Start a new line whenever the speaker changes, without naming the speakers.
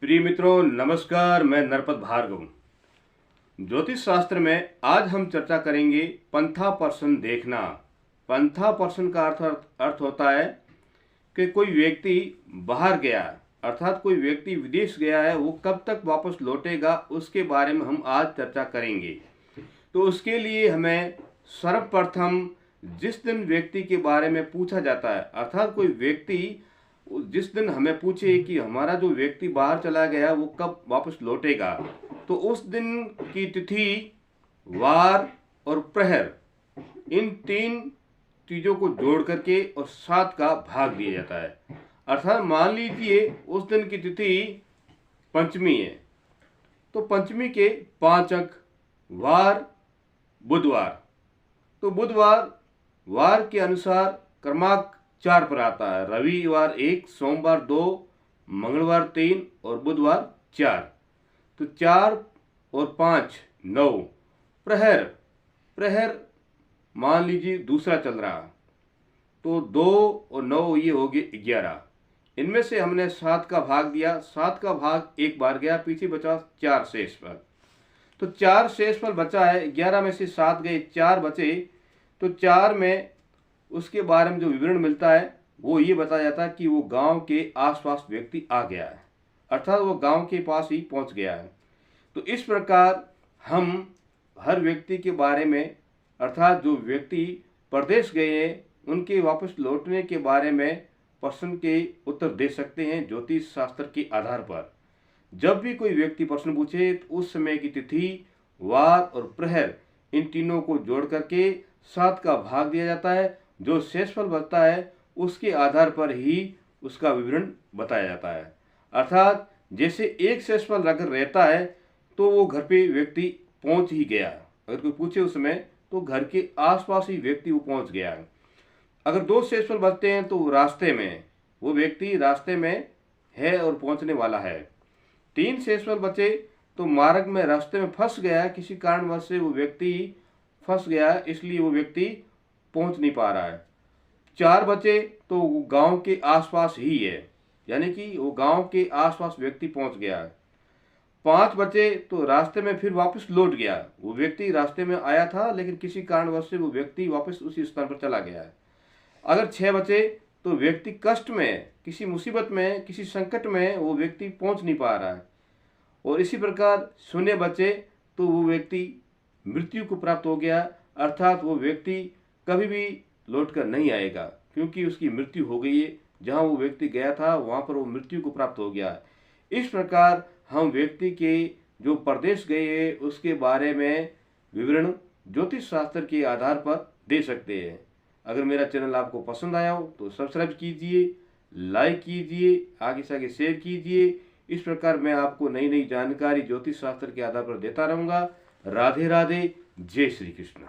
प्रिय मित्रों, नमस्कार। मैं नरपत भार्गव। ज्योतिष शास्त्र में आज हम चर्चा करेंगे पंथा पर्सन देखना। पंथा पर्सन का अर्थ होता है कि कोई व्यक्ति बाहर गया, अर्थात कोई व्यक्ति विदेश गया है, वो कब तक वापस लौटेगा उसके बारे में हम आज चर्चा करेंगे। तो उसके लिए हमें सर्वप्रथम जिस दिन व्यक्ति के बारे में पूछा जाता है, अर्थात कोई व्यक्ति जिस दिन हमें पूछे कि हमारा जो व्यक्ति बाहर चला गया वो कब वापस लौटेगा, तो उस दिन की तिथि, वार और प्रहर, इन तीन चीज़ों को जोड़ करके और 7 का भाग दिया जाता है। अर्थात मान लीजिए उस दिन की तिथि पंचमी है, तो पंचमी के 5 अंक, वार बुधवार, तो बुधवार वार के अनुसार क्रमांक 4 पर आता है। रविवार 1, सोमवार 2, मंगलवार 3 और बुधवार 4। तो 4 और 5 9। प्रहर, प्रहर मान लीजिए दूसरा चल रहा, तो 2 और 9 ये हो गए 11। इनमें से हमने 7 का भाग दिया, 7 का भाग एक बार गया, पीछे बचा 4 शेष फल। तो 4 शेष फल बचा है, 11 में से 7 गए, 4 बचे। तो 4 में उसके बारे में जो विवरण मिलता है वो ये बताया जाता है कि वो गांव के आसपास व्यक्ति आ गया है, अर्थात वो गांव के पास ही पहुंच गया है। तो इस प्रकार हम हर व्यक्ति के बारे में, अर्थात जो व्यक्ति प्रदेश गए हैं उनके वापस लौटने के बारे में प्रश्न के उत्तर दे सकते हैं ज्योतिष शास्त्र के आधार पर। जब भी कोई व्यक्ति प्रश्न पूछे तो उस समय की तिथि, वार और प्रहर, इन तीनों को जोड़ करके 7 का भाग दिया जाता है। जो शेषफल बचता है उसके आधार पर ही उसका विवरण बताया जाता है। अर्थात जैसे एक शेषफल अगर रहता है तो वो घर पे व्यक्ति पहुंच ही गया, अगर कोई पूछे उस समय तो घर के आसपास ही व्यक्ति वो पहुंच गया है। अगर 2 शेषफल बचते हैं तो रास्ते में, वो व्यक्ति रास्ते में है और पहुंचने वाला है। 3 शेषफल बचे तो मार्ग में, रास्ते में फंस गया, किसी कारणवश से वो व्यक्ति फंस गया, इसलिए वो व्यक्ति पहुंच नहीं पा रहा है। 4 बचे तो वो गांव के आसपास ही है, यानी कि वो गांव के आसपास व्यक्ति पहुंच गया है। 5 बचे तो रास्ते में फिर वापस लौट गया, वो व्यक्ति रास्ते में आया था लेकिन किसी कारणवश से वो व्यक्ति वापस उसी स्थान पर चला गया है। अगर 6 बचे तो व्यक्ति कष्ट में, किसी मुसीबत में, किसी संकट में वो व्यक्ति पहुंच नहीं पा रहा है। और इसी प्रकार 0 बचे तो वो व्यक्ति मृत्यु को प्राप्त हो गया, अर्थात वो व्यक्ति कभी भी लौटकर नहीं आएगा, क्योंकि उसकी मृत्यु हो गई है। जहाँ वो व्यक्ति गया था वहाँ पर वो मृत्यु को प्राप्त हो गया है। इस प्रकार हम व्यक्ति के जो प्रदेश गए हैं उसके बारे में विवरण ज्योतिष शास्त्र के आधार पर दे सकते हैं। अगर मेरा चैनल आपको पसंद आया हो तो सब्सक्राइब कीजिए, लाइक कीजिए, आगे से आगे शेयर कीजिए। इस प्रकार मैं आपको नई नई जानकारी ज्योतिष शास्त्र के आधार पर देता रहूँगा। राधे राधे, जय श्री कृष्ण।